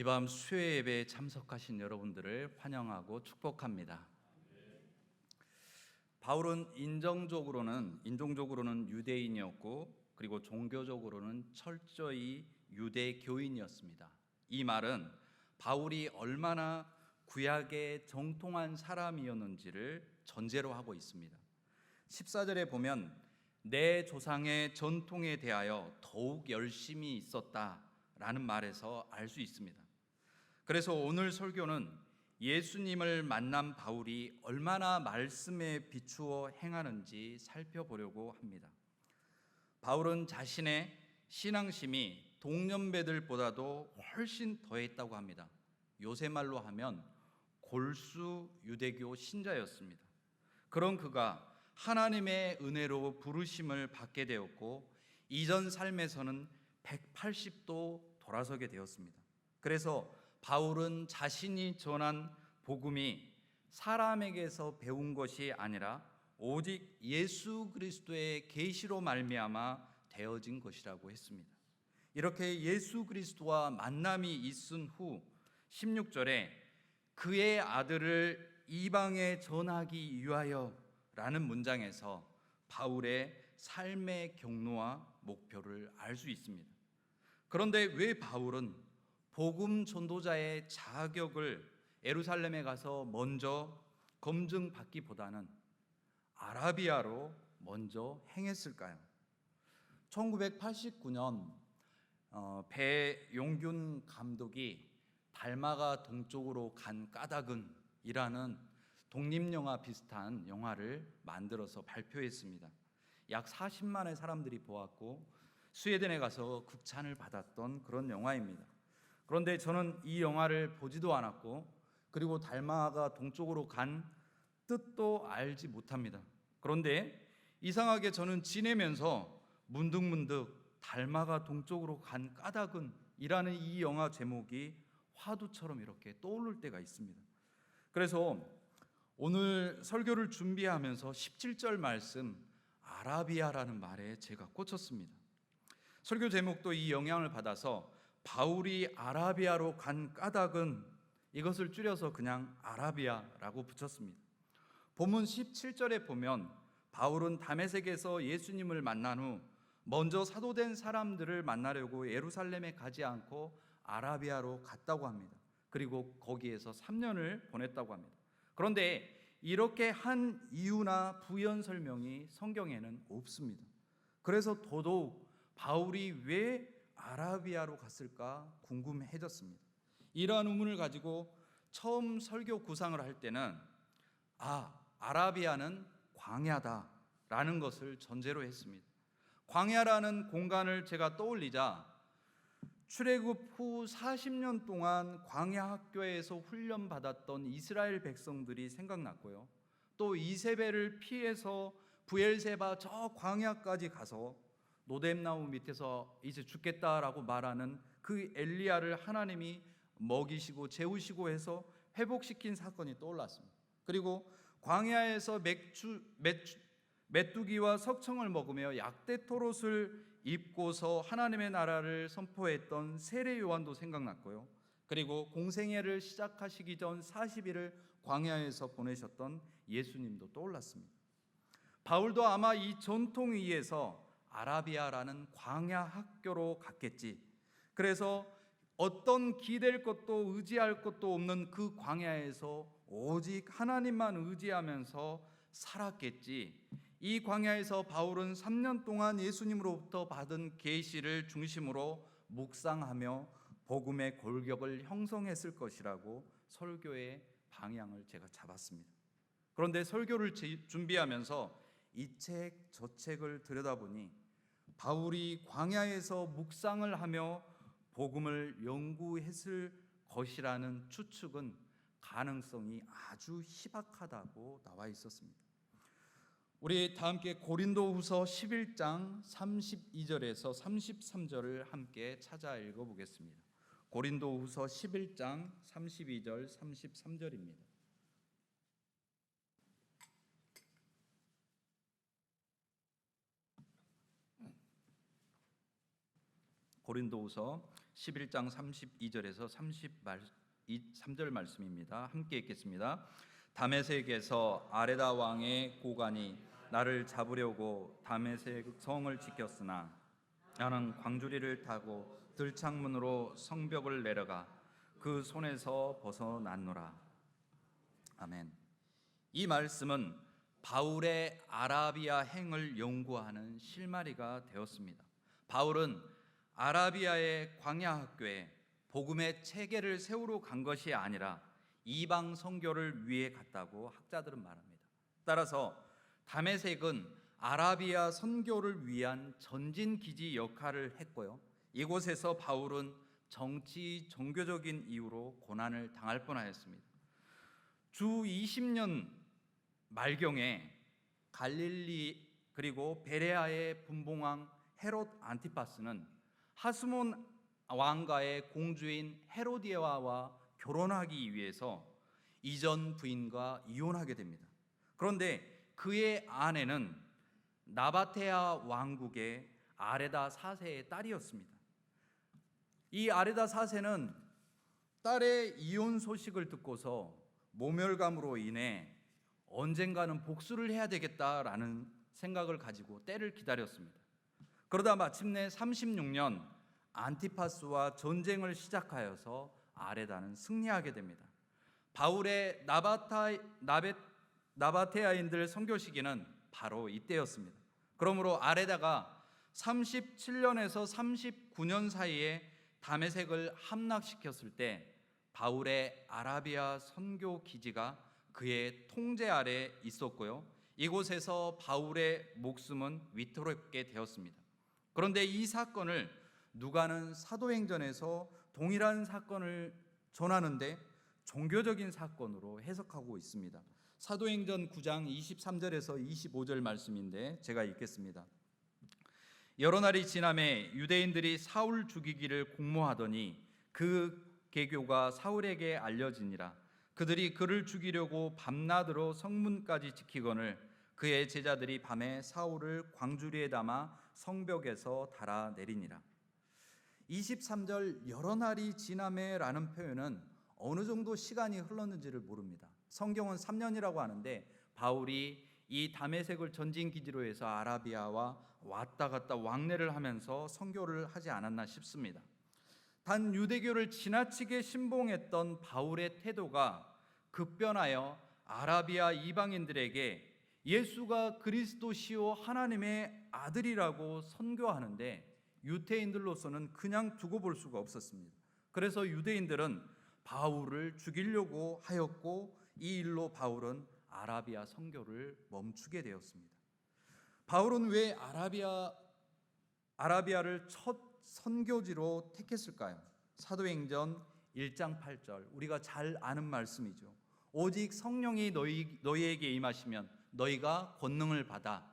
이 밤 수요 예배에 참석하신 여러분들을 환영하고 축복합니다. 바울은 인종적으로는 유대인이었고, 그리고 종교적으로는 철저히 유대교인이었습니다. 이 말은 바울이 얼마나 구약에 정통한 사람이었는지를 전제로 하고 있습니다. 14절에 보면 내 조상의 전통에 대하여 더욱 열심히 있었다라는 말에서 알 수 있습니다. 그래서 오늘 설교는 예수님을 만난 바울이 얼마나 말씀에 비추어 행하는지 살펴보려고 합니다. 바울은 자신의 신앙심이 동년배들보다도 훨씬 더했다고 합니다. 요새 말로 하면 골수 유대교 신자였습니다. 그런 그가 하나님의 은혜로 부르심을 받게 되었고, 이전 삶에서는 180도 돌아서게 되었습니다. 그래서 바울은 자신이 전한 복음이 사람에게서 배운 것이 아니라 오직 예수 그리스도의 계시로 말미암아 되어진 것이라고 했습니다. 이렇게 예수 그리스도와 만남이 있은 후 16절에 그의 아들을 이방에 전하기 위하여 라는 문장에서 바울의 삶의 경로와 목표를 알 수 있습니다. 그런데 왜 바울은 복음 전도자의 자격을 예루살렘에 가서 먼저 검증받기보다는 아라비아로 먼저 행했을까요? 1989년 배용균 감독이 달마가 동쪽으로 간 까닭은이라는 독립영화 비슷한 영화를 만들어서 발표했습니다. 약 40만의 사람들이 보았고 스웨덴에 가서 극찬을 받았던 그런 영화입니다. 그런데 저는 이 영화를 보지도 않았고, 그리고 달마가 동쪽으로 간 뜻도 알지 못합니다. 그런데 이상하게 저는 지내면서 문득문득 달마가 동쪽으로 간 까닭은 이라는 이 영화 제목이 화두처럼 이렇게 떠오를 때가 있습니다. 그래서 오늘 설교를 준비하면서 17절 말씀 아라비아라는 말에 제가 꽂혔습니다. 설교 제목도 이 영향을 받아서 바울이 아라비아로 간 까닭은, 이것을 줄여서 그냥 아라비아라고 붙였습니다. 본문 17절에 보면 바울은 다메섹에서 예수님을 만난 후 먼저 사도된 사람들을 만나려고 예루살렘에 가지 않고 아라비아로 갔다고 합니다. 그리고 거기에서 3년을 보냈다고 합니다. 그런데 이렇게 한 이유나 부연 설명이 성경에는 없습니다. 그래서 더더욱 바울이 왜 아라비아로 갔을까 궁금해졌습니다. 이러한 의문을 가지고 처음 설교 구상을 할 때는 아라비아는 광야다라는 것을 전제로 했습니다. 광야라는 공간을 제가 떠올리자 출애굽 후 40년 동안 광야 학교에서 훈련받았던 이스라엘 백성들이 생각났고요. 또 이세벨을 피해서 브엘세바 저 광야까지 가서 노뎀나무 밑에서 이제 죽겠다라고 말하는 그 엘리야를 하나님이 먹이시고 재우시고 해서 회복시킨 사건이 떠올랐습니다. 그리고 광야에서 메뚜기와 석청을 먹으며 약대토롯을 입고서 하나님의 나라를 선포했던 세례 요한도 생각났고요. 그리고 공생애를 시작하시기 전 40일을 광야에서 보내셨던 예수님도 떠올랐습니다. 바울도 아마 이 전통 위에서 아라비아라는 광야 학교로 갔겠지. 그래서 어떤 기댈 것도 의지할 것도 없는 그 광야에서 오직 하나님만 의지하면서 살았겠지. 이 광야에서 바울은 3년 동안 예수님으로부터 받은 계시를 중심으로 묵상하며 복음의 골격을 형성했을 것이라고 설교의 방향을 제가 잡았습니다. 그런데 설교를 준비하면서 이 책 저 책을 들여다보니 바울이 광야에서 묵상을 하며 복음을 연구했을 것이라는 추측은 가능성이 아주 희박하다고 나와 있었습니다. 우리 다 함께 고린도후서 11장 32절에서 33절을 함께 찾아 읽어보겠습니다. 고린도후서 11장 32절 33절입니다. 고린도후서 11장 32절에서 33절 말씀입니다. 함께 읽겠습니다. 다메섹에서 아레다 왕의 고관이 나를 잡으려고 다메섹 성을 지켰으나 나는 광주리를 타고 들창문으로 성벽을 내려가 그 손에서 벗어났노라. 아멘. 이 말씀은 바울의 아라비아 행을 연구하는 실마리가 되었습니다. 바울은 아라비아의 광야 학교에 복음의 체계를 세우러 간 것이 아니라 이방 선교를 위해 갔다고 학자들은 말합니다. 따라서 다메섹은 아라비아 선교를 위한 전진 기지 역할을 했고요. 이곳에서 바울은 정치, 종교적인 이유로 고난을 당할 뻔하였습니다. 주 20년 말경에 갈릴리 그리고 베레아의 분봉왕 헤롯 안티파스는 하스몬 왕가의 공주인 헤로디아와 결혼하기 위해서 이전 부인과 이혼하게 됩니다. 그런데 그의 아내는 나바테아 왕국의 아레다 4세의 딸이었습니다. 이 아레다 4세는 딸의 이혼 소식을 듣고서 모멸감으로 인해 언젠가는 복수를 해야 되겠다라는 생각을 가지고 때를 기다렸습니다. 그러다 마침내 36년 안티파스와 전쟁을 시작하여서 아레다는 승리하게 됩니다. 바울의 나바테아인들 선교 시기는 바로 이때였습니다. 그러므로 아레다가 37년에서 39년 사이에 다메섹을 함락시켰을 때 바울의 아라비아 선교 기지가 그의 통제 아래 있었고요. 이곳에서 바울의 목숨은 위태롭게 되었습니다. 그런데 이 사건을 누가는 사도행전에서 동일한 사건을 전하는데 종교적인 사건으로 해석하고 있습니다. 사도행전 9장 23절에서 25절 말씀인데 제가 읽겠습니다. 여러 날이 지나매 유대인들이 사울 죽이기를 공모하더니 그 계교가 사울에게 알려지니라. 그들이 그를 죽이려고 밤낮으로 성문까지 지키거늘 그의 제자들이 밤에 사울을 광주리에 담아 성벽에서 달아내리니라. 23절 여러 날이 지나매라는 표현은 어느 정도 시간이 흘렀는지를 모릅니다. 성경은 3년이라고 하는데 바울이 이 다메섹을 전진 기지로 해서 아라비아와 왔다 갔다 왕래를 하면서 선교를 하지 않았나 싶습니다. 단 유대교를 지나치게 신봉했던 바울의 태도가 급변하여 아라비아 이방인들에게 예수가 그리스도시요 하나님의 아들이라고 선교하는데 유대인들로서는 그냥 두고 볼 수가 없었습니다. 그래서 유대인들은 바울을 죽이려고 하였고 이 일로 바울은 아라비아 선교를 멈추게 되었습니다. 바울은 왜 아라비아를 첫 선교지로 택했을까요? 사도행전 1장 8절 우리가 잘 아는 말씀이죠. 오직 성령이 너희에게 임하시면 너희가 권능을 받아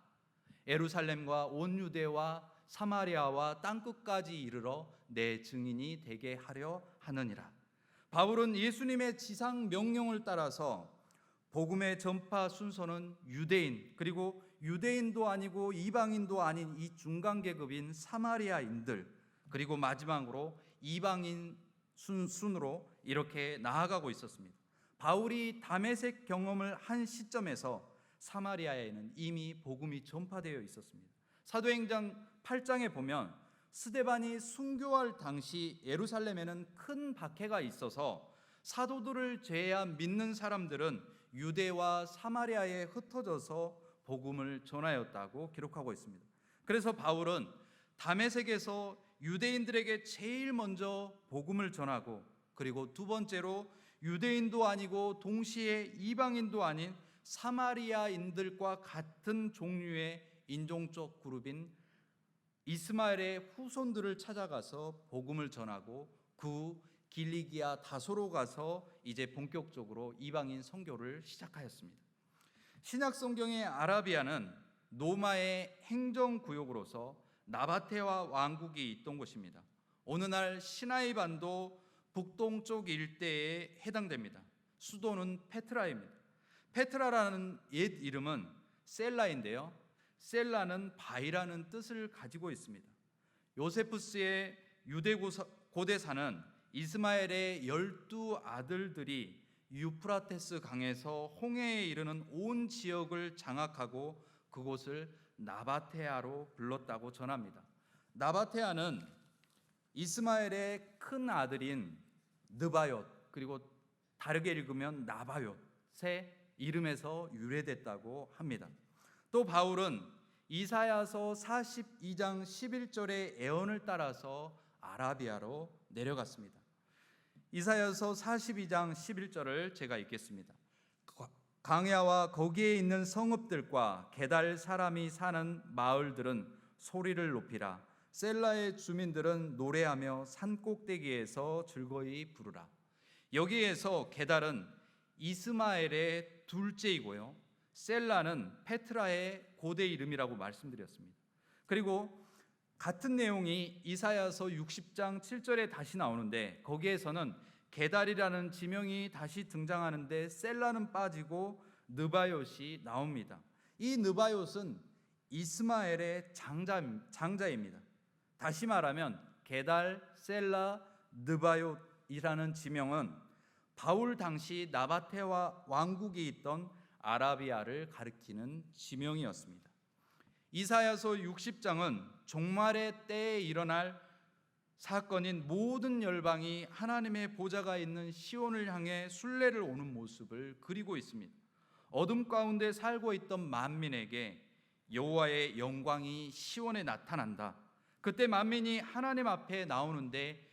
예루살렘과 온 유대와 사마리아와 땅끝까지 이르러 내 증인이 되게 하려 하느니라. 바울은 예수님의 지상 명령을 따라서 복음의 전파 순서는 유대인 그리고 유대인도 아니고 이방인도 아닌 이 중간 계급인 사마리아인들 그리고 마지막으로 이방인 순으로 이렇게 나아가고 있었습니다. 바울이 다메섹 경험을 한 시점에서 사마리아에는 이미 복음이 전파되어 있었습니다. 사도행전 8장에 보면 스데반이 순교할 당시 예루살렘에는 큰 박해가 있어서 사도들을 제외한 믿는 사람들은 유대와 사마리아에 흩어져서 복음을 전하였다고 기록하고 있습니다. 그래서 바울은 다메섹에서 유대인들에게 제일 먼저 복음을 전하고 그리고 두 번째로 유대인도 아니고 동시에 이방인도 아닌 사마리아인들과 같은 종류의 인종적 그룹인 이스마엘의 후손들을 찾아가서 복음을 전하고 그 길리기아 다소로 가서 이제 본격적으로 이방인 선교를 시작하였습니다. 신약 성경의 아라비아는 로마의 행정구역으로서 나바테와 왕국이 있던 곳입니다. 오늘날 시나이 반도 북동쪽 일대에 해당됩니다. 수도는 페트라입니다. 페트라라는 옛 이름은 셀라인데요. 셀라는 바위라는 뜻을 가지고 있습니다. 요세푸스의 유대 고대사는 이스마엘의 12아들들이 유프라테스 강에서 홍해에 이르는 온 지역을 장악하고 그곳을 나바테아로 불렀다고 전합니다. 나바테아는 이스마엘의 큰 아들인 느바옅, 그리고 다르게 읽으면 나바옅의 이름에서 유래됐다고 합니다. 또 바울은 이사야서 42장 11절의 예언을 따라서 아라비아로 내려갔습니다. 이사야서 42장 11절을 제가 읽겠습니다. 광야와 거기에 있는 성읍들과 게달 사람이 사는 마을들은 소리를 높이라. 셀라의 주민들은 노래하며 산꼭대기에서 즐거이 부르라. 여기에서 게달은 이스마엘의 둘째이고요, 셀라는 페트라의 고대 이름이라고 말씀드렸습니다. 그리고 같은 내용이 이사야서 60장 7절에 다시 나오는데 거기에서는 게달이라는 지명이 다시 등장하는데 셀라는 빠지고 느바옅이 나옵니다. 이 느바옅은 이스마엘의 장자입니다. 다시 말하면 게달, 셀라, 느바옅이라는 지명은 바울 당시 나바테와 왕국이 있던 아라비아를 가리키는 지명이었습니다. 이사야서 60장은 종말의 때에 일어날 사건인 모든 열방이 하나님의 보좌가 있는 시온을 향해 순례를 오는 모습을 그리고 있습니다. 어둠 가운데 살고 있던 만민에게 여호와의 영광이 시온에 나타난다. 그때 만민이 하나님 앞에 나오는데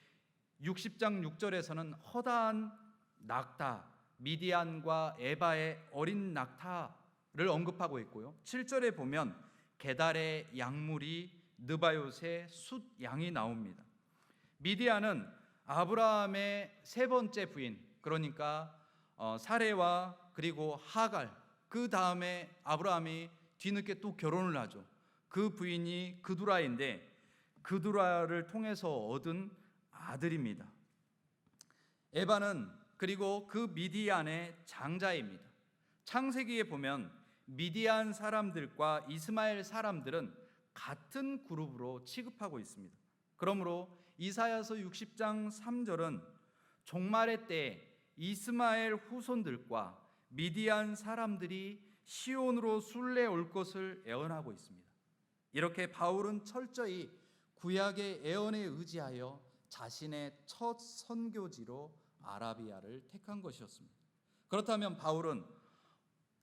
60장 6절에서는 허다한 낙타, 미디안과 에바의 어린 낙타를 언급하고 있고요, 7절에 보면 게달의 양물이 느바옅의 숫 양이 나옵니다. 미디안은 아브라함의 세 번째 부인, 그러니까 사레와 그리고 하갈, 그 다음에 아브라함이 뒤늦게 또 결혼을 하죠. 그 부인이 그두라인데 그두라를 통해서 얻은 아들입니다. 에바는 그리고 그 미디안의 장자입니다. 창세기에 보면 미디안 사람들과 이스마엘 사람들은 같은 그룹으로 취급하고 있습니다. 그러므로 이사야서 60장 3절은 종말의 때에 이스마엘 후손들과 미디안 사람들이 시온으로 순례 올 것을 예언하고 있습니다. 이렇게 바울은 철저히 구약의 예언에 의지하여 자신의 첫 선교지로 아라비아를 택한 것이었습니다. 그렇다면 바울은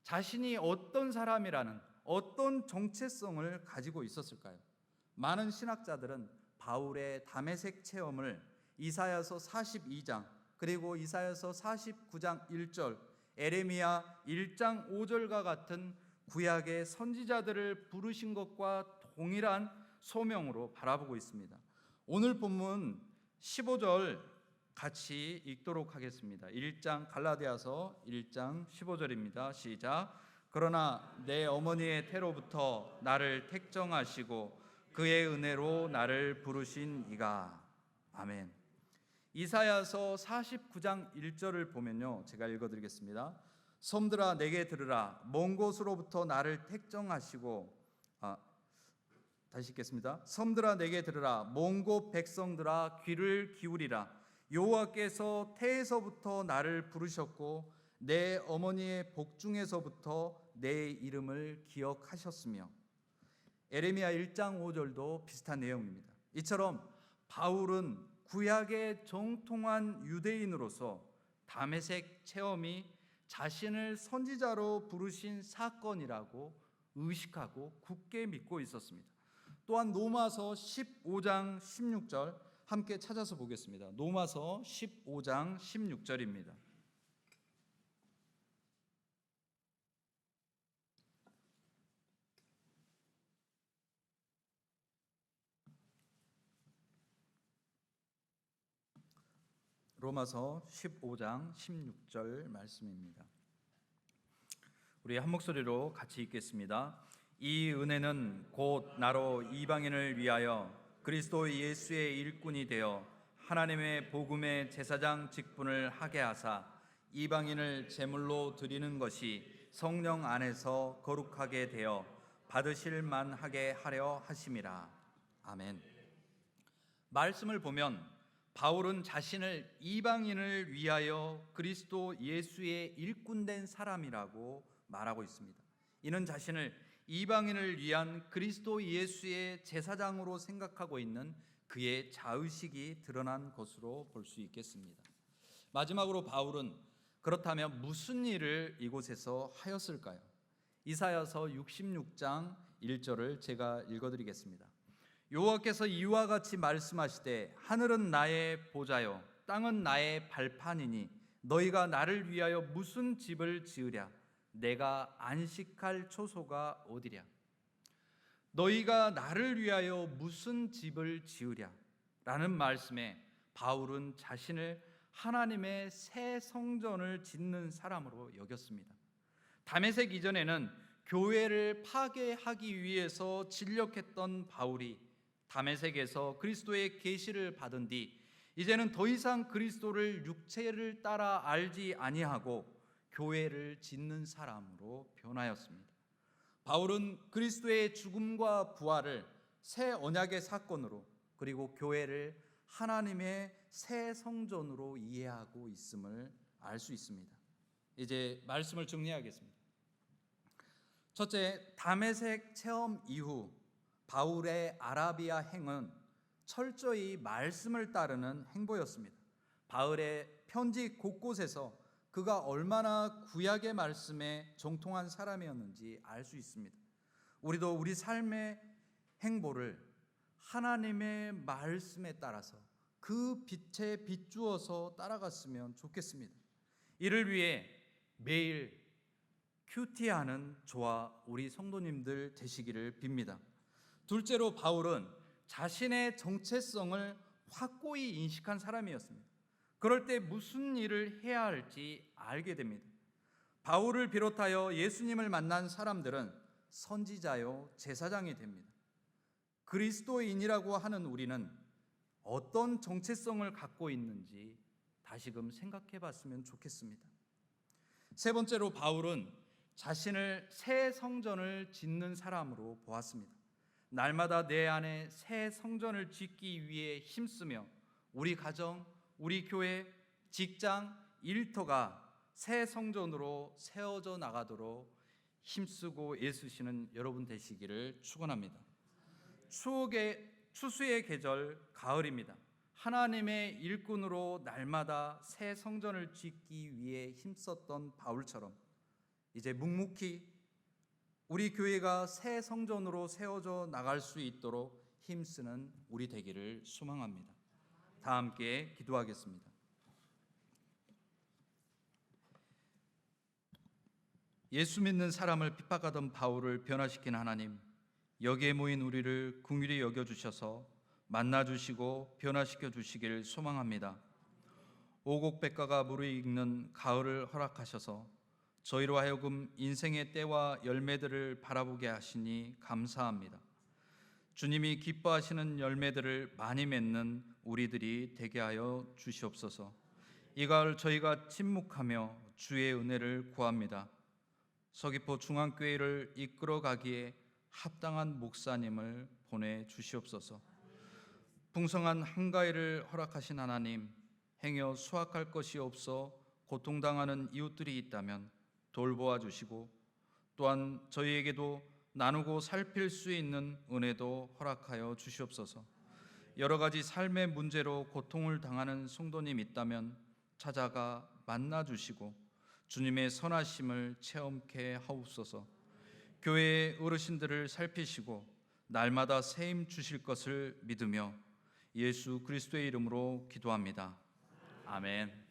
자신이 어떤 사람이라는 어떤 정체성을 가지고 있었을까요? 많은 신학자들은 바울의 다메섹 체험을 이사야서 42장 그리고 이사야서 49장 1절, 에레미야 1장 5절과 같은 구약의 선지자들을 부르신 것과 동일한 소명으로 바라보고 있습니다. 오늘 본문 15절 같이 읽도록 하겠습니다. 1장 갈라디아서 1장 15절입니다. 시작. 그러나 내 어머니의 태로부터 나를 택정하시고 그의 은혜로 나를 부르신 이가. 아멘. 이사야서 49장 1절을 보면요, 제가 읽어드리겠습니다. 섬들아 내게 들으라. 먼 곳으로부터 나를 택정하시고 다시 읽겠습니다. 섬들아 내게 들으라. 먼 곳 백성들아 귀를 기울이라. 여호와께서 태에서부터 나를 부르셨고 내 어머니의 복중에서부터 내 이름을 기억하셨으며. 에레미야 1장 5절도 비슷한 내용입니다. 이처럼 바울은 구약의 정통한 유대인으로서 다메섹 체험이 자신을 선지자로 부르신 사건이라고 의식하고 굳게 믿고 있었습니다. 또한 로마서 15장 16절 함께 찾아서 보겠습니다. 로마서 15장 16절입니다. 로마서 15장 16절 말씀입니다. 우리 한 목소리로 같이 읽겠습니다. 이 은혜는 곧 나로 이방인을 위하여 그리스도 예수의 일꾼이 되어 하나님의 복음의 제사장 직분을 하게 하사 이방인을 제물로 드리는 것이 성령 안에서 거룩하게 되어 받으실 만하게 하려 하심이라. 아멘. 말씀을 보면 바울은 자신을 이방인을 위하여 그리스도 예수의 일꾼된 사람이라고 말하고 있습니다. 이는 자신을 이방인을 위한 그리스도 예수의 제사장으로 생각하고 있는 그의 자의식이 드러난 것으로 볼 수 있겠습니다. 마지막으로 바울은 그렇다면 무슨 일을 이곳에서 하였을까요? 이사야서 66장 1절을 제가 읽어드리겠습니다. 여호와께서 이와 같이 말씀하시되 하늘은 나의 보좌요 땅은 나의 발판이니 너희가 나를 위하여 무슨 집을 지으랴 내가 안식할 초소가 어디랴. 너희가 나를 위하여 무슨 집을 지으랴 라는 말씀에 바울은 자신을 하나님의 새 성전을 짓는 사람으로 여겼습니다. 다메섹 이전에는 교회를 파괴하기 위해서 진력했던 바울이 다메섹에서 그리스도의 계시를 받은 뒤 이제는 더 이상 그리스도를 육체를 따라 알지 아니하고 교회를 짓는 사람으로 변하였습니다. 바울은 그리스도의 죽음과 부활을 새 언약의 사건으로 그리고 교회를 하나님의 새 성전으로 이해하고 있음을 알 수 있습니다. 이제 말씀을 정리하겠습니다. 첫째, 다메섹 체험 이후 바울의 아라비아 행은 철저히 말씀을 따르는 행보였습니다. 바울의 편지 곳곳에서 그가 얼마나 구약의 말씀에 정통한 사람이었는지 알 수 있습니다. 우리도 우리 삶의 행보를 하나님의 말씀에 따라서 그 빛에 비추어서 따라갔으면 좋겠습니다. 이를 위해 매일 큐티하는 저와 우리 성도님들 되시기를 빕니다. 둘째로 바울은 자신의 정체성을 확고히 인식한 사람이었습니다. 그럴 때 무슨 일을 해야 할지 알게 됩니다. 바울을 비롯하여 예수님을 만난 사람들은 선지자요 제사장이 됩니다. 그리스도인이라고 하는 우리는 어떤 정체성을 갖고 있는지 다시금 생각해 봤으면 좋겠습니다. 세 번째로 바울은 자신을 새 성전을 짓는 사람으로 보았습니다. 날마다 내 안에 새 성전을 짓기 위해 힘쓰며 우리 가정, 우리 교회, 직장, 일터가 새 성전으로 세워져 나가도록 힘쓰고 애쓰시는 여러분 되시기를 축원합니다. 추수의 계절 가을입니다. 하나님의 일꾼으로 날마다 새 성전을 짓기 위해 힘썼던 바울처럼 이제 묵묵히 우리 교회가 새 성전으로 세워져 나갈 수 있도록 힘쓰는 우리 되기를 소망합니다. 다 함께 기도하겠습니다. 예수 믿는 사람을 핍박하던 바울을 변화시킨 하나님, 여기에 모인 우리를 긍휼히 여겨주셔서 만나주시고 변화시켜 주시기를 소망합니다. 오곡백과가 무르익는 가을을 허락하셔서 저희로 하여금 인생의 때와 열매들을 바라보게 하시니 감사합니다. 주님이 기뻐하시는 열매들을 많이 맺는 우리들이 되게 하여 주시옵소서. 이 가을 저희가 침묵하며 주의 은혜를 구합니다. 서귀포 중앙교회를 이끌어가기에 합당한 목사님을 보내주시옵소서. 풍성한 한가위를 허락하신 하나님, 행여 수확할 것이 없어 고통당하는 이웃들이 있다면 돌보아 주시고 또한 저희에게도 나누고 살필 수 있는 은혜도 허락하여 주시옵소서. 여러 가지 삶의 문제로 고통을 당하는 성도님 있다면 찾아가 만나주시고 주님의 선하심을 체험케 하옵소서. 교회의 어르신들을 살피시고 날마다 새 힘 주실 것을 믿으며 예수 그리스도의 이름으로 기도합니다. 아멘.